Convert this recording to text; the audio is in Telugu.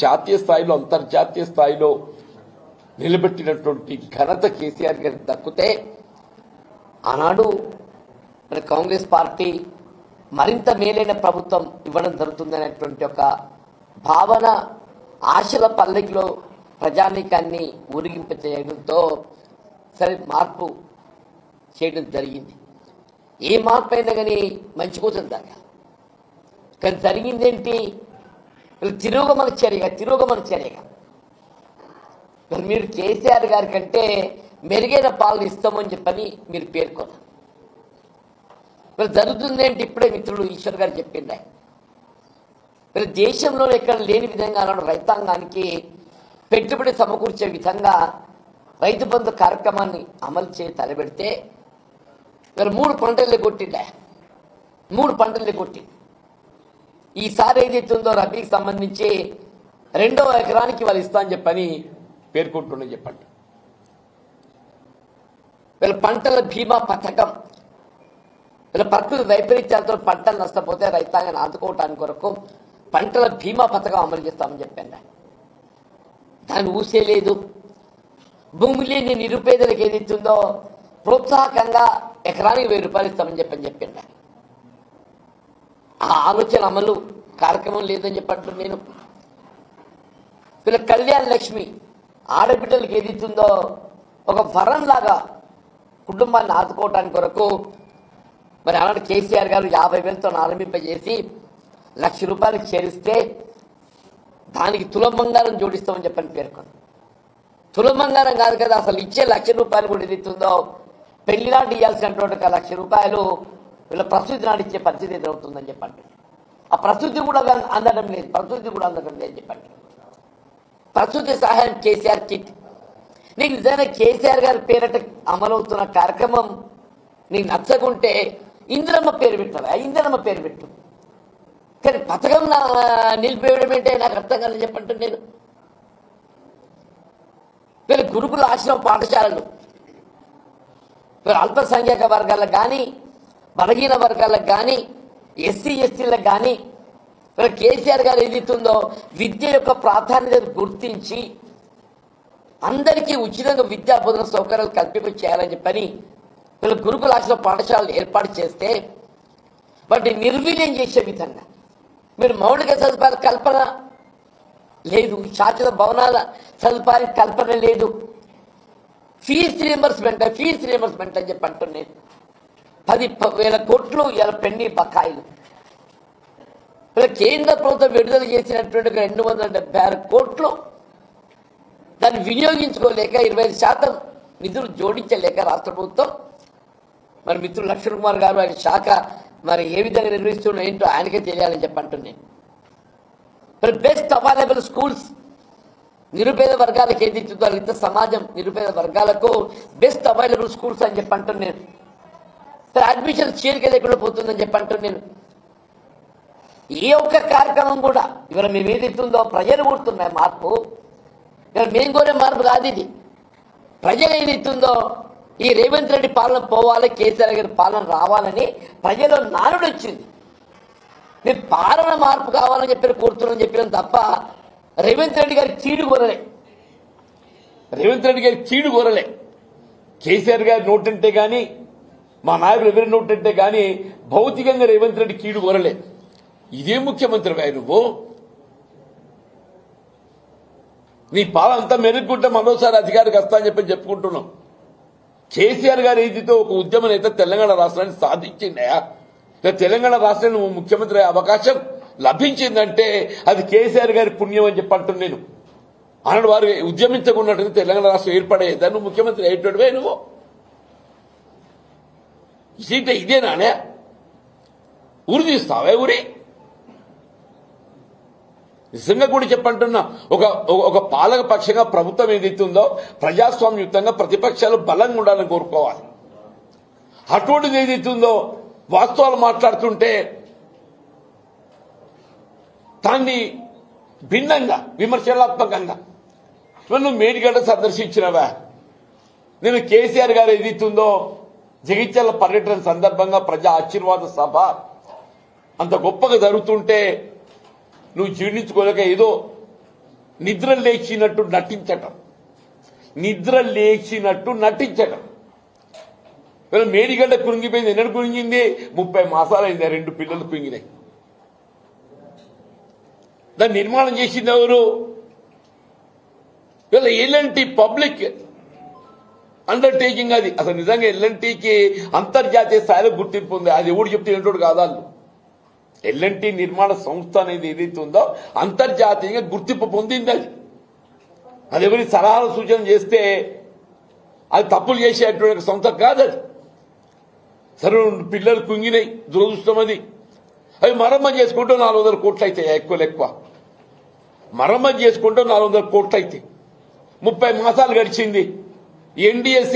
జాతీయ స్థాయిలో అంతర్జాతీయ స్థాయిలో నిలబెట్టినటువంటి ఘనత కేసీఆర్ గారికి దక్కితే ఆనాడు కాంగ్రెస్ పార్టీ మరింత మేలైన ప్రభుత్వం ఇవ్వడం జరుగుతుందనేటువంటి ఒక భావన ఆశల పల్లకిలో ప్రజానీకాన్ని ఊరిగింపచేయడంతో సరే మార్పు చేయడం జరిగింది. ఏ మార్పు అయినా కానీ మంచి కోసం దాకా కానీ జరిగిందేంటి? తిరోగమన చర్యగా మీరు కేసీఆర్ గారి కంటే మెరుగైన పాలన ఇస్తామని చెప్పని మీరు పేర్కొన్నారు. మరి జరుగుతుందేంటి? ఇప్పుడే మిత్రులు ఈశ్వర్ గారు చెప్పిండే మరి దేశంలో ఎక్కడ లేని విధంగా రైతాంగానికి పెట్టుబడి సమకూర్చే విధంగా రైతు బంధు కార్యక్రమాన్ని అమలు చేసి తలబెడితే మరి 3 పంటలే కొట్టింది. ఈసారి ఏదైతుందో రబీకి సంబంధించి 2వ ఎకరానికి వాళ్ళు ఇస్తా అని చెప్పని పేర్కొంటున్నా చెప్పండి. వీళ్ళ పంటల బీమా పథకం, వీళ్ళ ప్రకృతి వైపరీత్యాలతో పంటలు నష్టపోతే రైతాంగాన్ని ఆదుకోవటానికి కొరకు పంటల బీమా పథకం అమలు చేస్తామని చెప్పాను. దాన్ని ఊసేలేదు. భూమి లేని నిరుపేదలకు ఏదైతుందో ప్రోత్సాహకంగా ఎకరానికి 1000 రూపాయలు ఇస్తామని చెప్పాను. ఆ ఆలోచన అమలు కార్యక్రమం లేదని చెప్పంటున్నాను నేను. వీళ్ళ కళ్యాణ లక్ష్మి ఆడబిడ్డలకు ఏదైతుందో ఒక వరంలాగా కుటుంబాన్ని ఆదుకోవటానికి కొరకు మరి ఆనాడు కేసీఆర్ గారు 50,000తో ఆరంభింపజేసి 1,00,000 రూపాయలకు చేరిస్తే దానికి తులం బంగారం జోడిస్తామని చెప్పని పేర్కొంది. తులం బంగారం కాదు కదా, అసలు ఇచ్చే 1,00,000 రూపాయలు కూడా ఏదైతుందో పెళ్లి నాటి ఇవ్వాల్సినటువంటి 1,00,000 రూపాయలు వీళ్ళ ప్రసూతి నాడు ఇచ్చే పరిస్థితి ఎదురవుతుందని చెప్పండి. ఆ ప్రసూతి కూడా అందడం లేదు చెప్పండి. ప్రసూతి సహాయం కేసీఆర్ కిట్ నీకు నిజంగా కేసీఆర్ గారి పేరట అమలవుతున్న కార్యక్రమం నీకు నచ్చకుంటే ఇందిరమ్మ పేరు పెట్టు కానీ పథకం నిలిపేయడం ఏంటే నాకు అర్థం కాదని చెప్పంటే నేను. వీళ్ళు గురుకుల ఆశ్రమ పాఠశాలలు వీళ్ళు అల్పసంఖ్యాక వర్గాలకు కానీ బలహీన వర్గాలకు కానీ ఎస్సీ ఎస్టీలకు కానీ వీళ్ళ కేసీఆర్ గారు ఏదైతుందో విద్య యొక్క ప్రాధాన్యతను గుర్తించి అందరికీ ఉచితంగా విద్యా బోధన సౌకర్యాలు కల్పింప చేయాలని చెప్పని వీళ్ళు గురుకుల ఆశ్రమ పాఠశాలలు ఏర్పాటు చేస్తే వాటిని నిర్వీర్యం చేసే విధంగా మీరు మౌలిక సదుపాయాల కల్పన లేదు, శాశ్వత భవనాల సదుపాయాల కల్పన లేదు, ఫీజు రియంబర్స్మెంట్ అని చెప్పి అంటున్నాను. 10,000 కోట్లు ఇలా పెండింగ్ బకాయిలు. ఇలా కేంద్ర ప్రభుత్వం విడుదల చేసినటువంటి 276 కోట్లు దాన్ని వినియోగించుకోలేక 25% నిధులు జోడించలేక రాష్ట్ర ప్రభుత్వం మరి మిత్రులు లక్ష్మణ్ కుమార్ గారు ఆయన శాఖ మరి ఏ విధంగా నిర్వహిస్తున్నా ఏంటో ఆయనకే తెలియాలని చెప్పి అంటున్నాను. మరి బెస్ట్ అవైలబుల్ స్కూల్స్ నిరుపేద వర్గాలకు ఏది ఇచ్చుతో ఇంత సమాజం నిరుపేద వర్గాలకు బెస్ట్ అవైలబుల్ స్కూల్స్ అని చెప్పి అంటున్నాను. అడ్మిషన్ చేరిక లేకుండా పోతుందని చెప్పి అంటున్నాను. ఏ ఒక్క కార్యక్రమం కూడా ఇవాళ మేము ఏదైతుందో ప్రజలు కూడుతున్నాయి మార్పు. ఇవాళ మేము కోరే మార్పు కాదు ఇది. ప్రజలు ఏదైతుందో ఈ రేవంత్ రెడ్డి పాలన పోవాలి, కేసీఆర్ గారి పాలన రావాలని ప్రజల్లో నానుడు వచ్చింది. మేము పాలన మార్పు కావాలని చెప్పి కోరుతున్నాం చెప్పినాం తప్ప రేవంత్ రెడ్డి గారి చీడు కోరలే. కేసీఆర్ గారి నోటంటే కానీ మా నాయకులు ఎవరి నోటంటే కానీ భౌతికంగా రేవంత్ రెడ్డి కీడు కోరలే. ఇదే ముఖ్యమంత్రి నువ్వు నీ పాలన అంతా మెరుగుకుంటే మరోసారి అధికారికి వస్తా అని చెప్పి చెప్పుకుంటున్నాం. కేసీఆర్ గారు ఏదితో ఒక ఉద్యమం అయితే తెలంగాణ రాష్ట్రాన్ని సాధించిందయా, తెలంగాణ రాష్ట్రాన్ని నువ్వు ముఖ్యమంత్రి అయ్యే అవకాశం లభించిందంటే అది కేసీఆర్ గారి పుణ్యం అని చెప్పి అంటున్నాను నేను. అన్నాడు వారు ఉద్యమించకున్నట్టుగా తెలంగాణ రాష్ట్రం ఏర్పడేదా నువ్వు ముఖ్యమంత్రి అయ్యేటోడివే నువ్వు. ఇదేనానే ఊరి తీస్తావే ఊరి నిజంగా కూడా చెప్పంటున్నా. ఒక పాలక పక్షంగా ప్రభుత్వం ఏదైతుందో ప్రజాస్వామ్యయుతంగా ప్రతిపక్షాలు బలంగా ఉండాలని కోరుకోవాలి. అటువంటిది ఏదైతుందో వాస్తవాలు మాట్లాడుతుంటే దాన్ని భిన్నంగా విమర్శనాత్మకంగా నువ్వు మేడిగడ్డ సందర్శించినవా? నేను కేసీఆర్ గారు ఏదైతుందో జగిత్యాల పర్యటన సందర్భంగా ప్రజా ఆశీర్వాద సభ అంత గొప్పగా జరుగుతుంటే నువ్వు జీర్ణించుకోలేక ఏదో నిద్ర లేచినట్టు నటించటం, నిద్ర లేచినట్టు నటించటం. మేడిగడ్డ కురింగిపోయింది. ఎన్నడు కురింగింది? 30 మాసాలైంది. 2 పిల్లలు కురింగినాయి. దాన్ని నిర్మాణం చేసింది ఎవరు? వీళ్ళ ఎల్ఎన్టీ పబ్లిక్ అండర్టేకింగ్. అది అసలు నిజంగా ఎల్ఎన్టీకి అంతర్జాతీయ స్థాయిలో గుర్తింపు ఉంది. అది ఎవడు చెప్తే ఏంటోడు కాదాళ్ళు. ఎల్ఎన్టీ నిర్మాణ సంస్థ అనేది ఏదైతే ఉందో అంతర్జాతీయంగా గుర్తింపు పొందింది. అది ఎవరి సలహాలు సూచన చేస్తే అది తప్పులు చేసేటువంటి సంస్థ కాదు. అది సరే, పిల్లలు కుంగినాయి, దురదృష్టం. అది అవి మరమ్మతు చేసుకుంటూ 400 కోట్లు అవుతాయి. ఎక్కువ మరమ్మతు చేసుకుంటూ 400 కోట్లు అవుతాయి. 30 మాసాలు గడిచింది. ఎన్డీఎస్ఏ